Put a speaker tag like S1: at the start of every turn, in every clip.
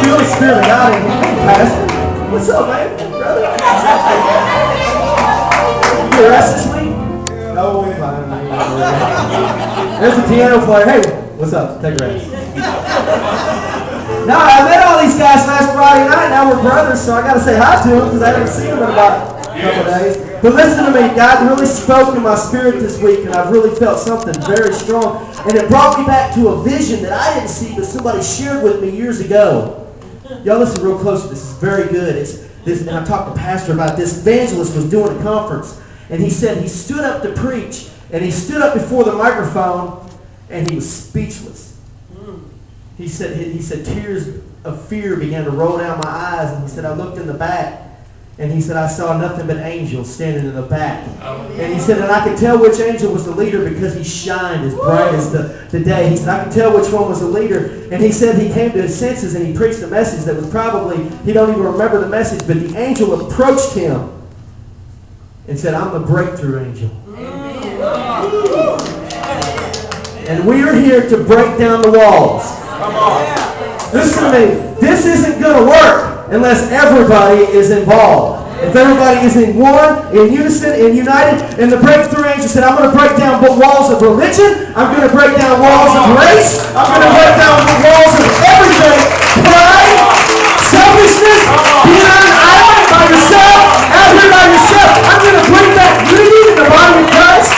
S1: feel the Spirit of God in here. Pastor. What's up, man? Brother? You arrest this week? No, we're fine. There's the piano player. Hey, what's up? Take a rest. Now, I met all these guys last Friday night. Now we're brothers, so I got to say hi to them because I haven't seen them in about a couple of days. But listen to me. God really spoke in my spirit this week, and I've really felt something very strong. And it brought me back to a vision that I didn't see, but somebody shared with me years ago. Y'all listen real close to this. It's very good. And I talked to Pastor about this. Evangelist was doing a conference, and he said he stood up to preach, and he stood up before the microphone, and he was speechless. He said tears of fear began to roll down my eyes, and he said I looked in the back, and he said I saw nothing but angels standing in the back. And he said, and I could tell which angel was the leader because he shined as bright as the day. He said I could tell which one was the leader. And he said he came to his senses and he preached a message that was probably, he don't even remember the message, but the angel approached him and said, I'm the breakthrough angel. And we are here to break down the walls. Listen to me. This isn't going to work unless everybody is involved. If everybody is in one, in unison, in united, and the breakthrough angel said, I'm going to break down walls of religion. I'm going to break down walls of race. I'm going to break down walls of everything. Pride, selfishness, being on an island by yourself, out here by yourself. I'm going to bring back unity in the body of Christ.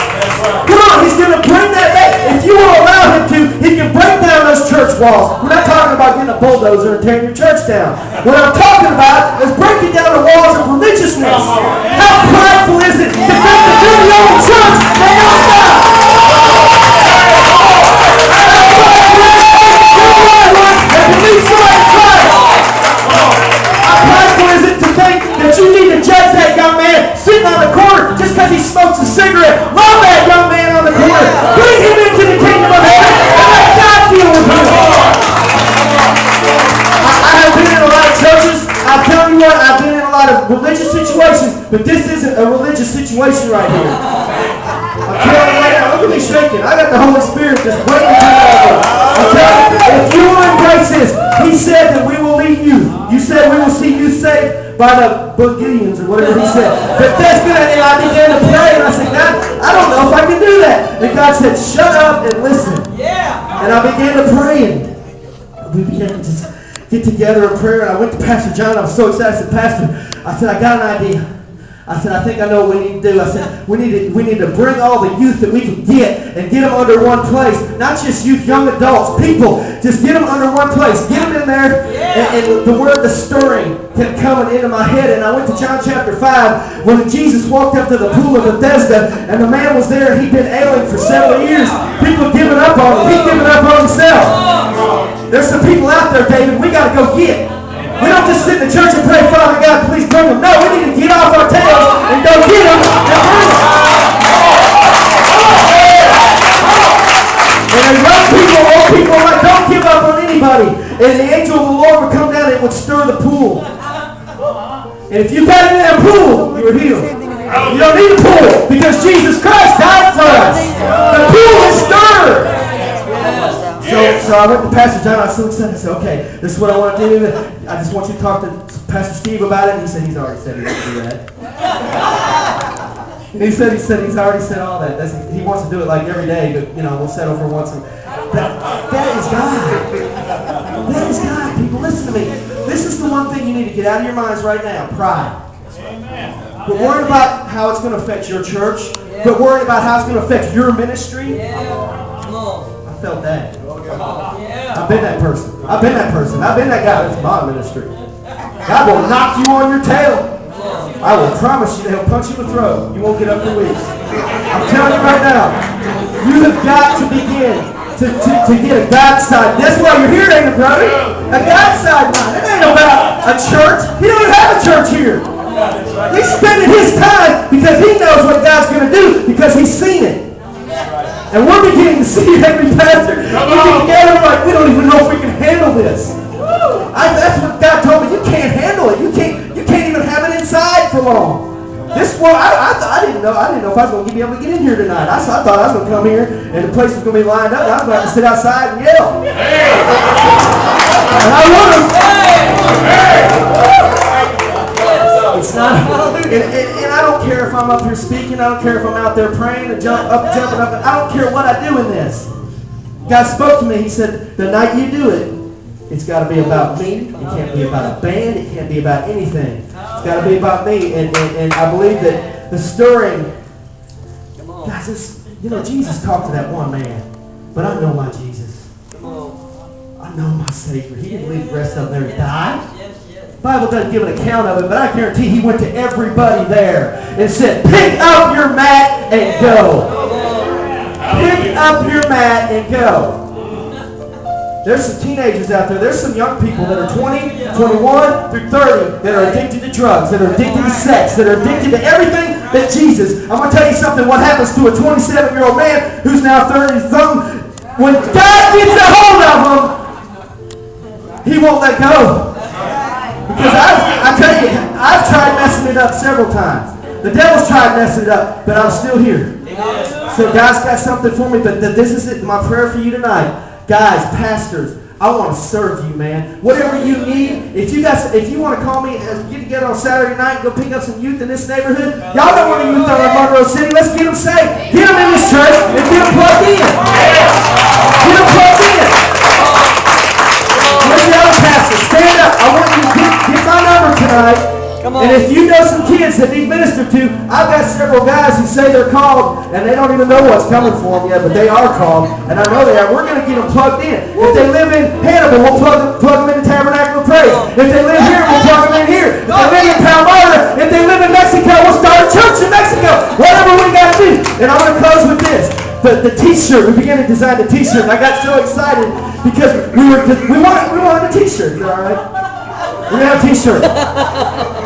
S1: Come on, he's going to bring that back. If you will allow him to, he can break down those church walls. We're not talking about getting a bulldozer and tearing your church down. What I'm talking about is breaking down the walls of religiousness. How prideful is it to think that you're the only church that knows God? That believes somebody Christ. How prideful is it to think that you need to judge that young man sitting on the corner just because he smokes a cigarette? Love that young man on the corner. Bring him into the kingdom of heaven and let God deal with him. I have been in a lot of churches. I'm telling you what, I've been in a lot of religious situations, but this isn't a religious situation right here. I'm telling you right now, look at me shaking. I got the Holy Spirit just waiting to come over. I'm telling you, if you will embrace this, he said that we will lead you. You said we will see you saved by the Gideons or whatever he said. But that's good. And I began to pray, and I said, God, I don't know if I can do that. And God said, shut up and listen. Yeah. And I began to pray, and we began to just get together in prayer. And I went to Pastor John. I was so excited. I said, Pastor, I got an idea. I said, I think I know what we need to do. I said, we need to bring all the youth that we can get and get them under one place. Not just youth, young adults, people. Just get them under one place. Get them in there. And the word, the stirring, kept coming into my head. And I went to John chapter 5 when Jesus walked up to the pool of Bethesda. And the man was there. He'd been ailing for several years. People giving up on him. He'd given up on himself. There's some people out there, David, we got to go get. We don't just sit in the church and pray, Father God, please bring them. No, we need to get off our tails and go get them and bring them. And as young people, old people, like, don't give up on anybody. And the angel of the Lord would come down and would stir the pool. And if you got in that pool, you were healed. You don't need a pool because Jesus Christ died for us. The pool is stirred. So I went to Pastor John. I was so excited. I said, okay, this is what I want to do. I just want you to talk to Pastor Steve about it. And he said he's already said he wants to do that. And he said he's already said all that. He wants to do it like every day, but we'll settle for once. That is God. That is God. People, listen to me. This is the one thing you need to get out of your minds right now: pride. But worrying about how it's going to affect your church. But worrying about how it's going to affect your ministry. I felt that. I've been that person. I've been that guy that's my ministry. God will knock you on your tail. I will promise you that he'll punch you in the throat. You won't get up for weeks. I'm telling you right now, you have got to begin to get a God side. That's why you're here, ain't it, brother? A God side mind. It ain't about a church. He don't even have a church here. He's spending his time because he knows what God's going to do because he's seen it. And we're beginning to see every pastor. We get together like we don't even know if we can handle this. That's what God told me. You can't handle it. You can't even have it inside for long. This one, I didn't know if I was going to be able to get in here tonight. I thought I was going to come here and the place was going to be lined up. And I was going to have to sit outside and yell. And I would have. I'm up here speaking. I don't care if I'm out there praying and jumping up. I don't care what I do in this. God spoke to me. He said, the night you do it, it's got to be about me. It can't be about a band. It can't be about anything. It's got to be about me. And I believe that the stirring, guys, Jesus talked to that one man. But I know my Jesus. I know my Savior. He didn't leave the rest of them there to die. The Bible doesn't give an account of it, but I guarantee he went to everybody there and said, pick up your mat and go. Pick up your mat and go. There's some teenagers out there. There's some young people that are 20, 21 through 30 that are addicted to drugs, that are addicted to sex, that are addicted to everything that Jesus. I'm going to tell you something. What happens to a 27-year-old man who's now 30-something? When God gets a hold of him, he won't let go. Because I tell you, I've tried messing it up several times. The devil's tried messing it up, but I'm still here. So God's got something for me, but this is it, my prayer for you tonight. Guys, pastors, I want to serve you, man. Whatever you need, if you want to call me and get together on Saturday night and go pick up some youth in this neighborhood, y'all know what the youth are in Monroe City. Let's get them saved. Get them in this church and get them plugged in. Get them plugged in. Where's the other pastor? Stand up. I want you to get my number tonight. And if you know some kids that need ministered to, I've got several guys who say they're called, and they don't even know what's coming for them yet, but they are called, and I know they are. We're going to get them plugged in. If they live in Hannibal, we'll plug them in the Tabernacle of Praise. If they live here, we'll plug them in here. If they live in Palmyra, if they live in Mexico, we'll start a church in Mexico. Whatever we got to do. And I'm going to close with this. The T-shirt. We began to design the T-shirt, and I got so excited because we wanted a T-shirt. Is that all right? We're going to have a T-shirt.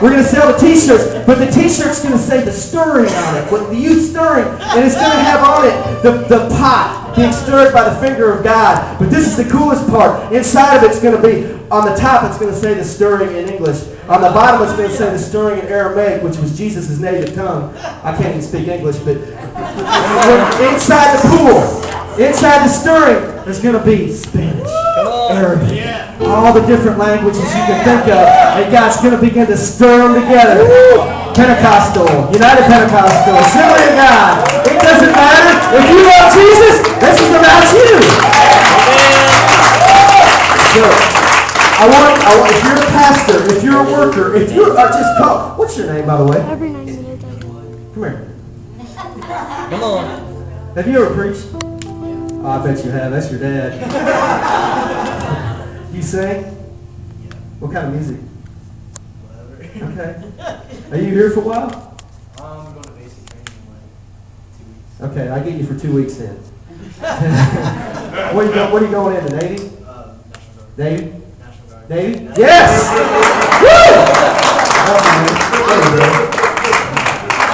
S1: We're going to sell the T-shirts, but the T-shirt's going to say the stirring on it, with the youth stirring, and it's going to have on it the pot being stirred by the finger of God. But this is the coolest part. Inside of it's going to be, on the top it's going to say the stirring in English. On the bottom it's going to say the stirring in Aramaic, which was Jesus' native tongue. I can't even speak English, but inside the pool, inside the stirring, there's going to be Spanish, Arabic, all the different languages you can think of, and God's going to begin to stir them together. Pentecostal, United Pentecostal, Assembly of God. It doesn't matter. If you love Jesus, this is about you. So, if you're a pastor, if you're a worker, if you are just called, what's your name, by the way? Come here. Come on. Have you ever preached? Oh, I bet you have. That's your dad. You sing? What kind of music? Okay. Are you here for a while?
S2: I'm going to basic training in like 2 weeks.
S1: Okay, I'll get you for 2 weeks then. What are you going into? Navy?
S2: National Guard.
S1: Navy?
S2: National Guard.
S1: Navy? Yes! Woo!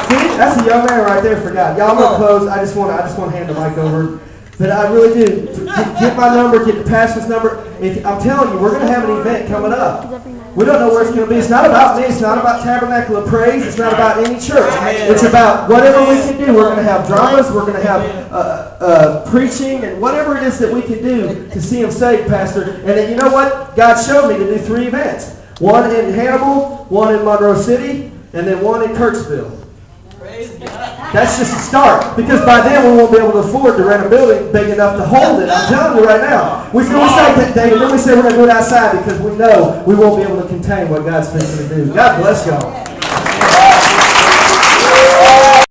S1: See, that's a young man right there. Forgot. Y'all want to close. I just want to hand the mic over. But I really do. Get my number. Get the pastor's number. I'm telling you, we're going to have an event coming up. We don't know where it's going to be. It's not about me. It's not about Tabernacle of Praise. It's not about any church. It's about whatever we can do. We're going to have dramas. We're going to have preaching and whatever it is that we can do to see him saved, Pastor. And then you know what? God showed me to do 3 events. One in Hannibal, one in Monroe City, and then one in Kirksville. That's just a start, because by then we won't be able to afford to rent a building big enough to hold it. I'm telling you right now. We say that, David, then we say we're going to do it outside because we know we won't be able to contain what God's fixing to do. God bless y'all.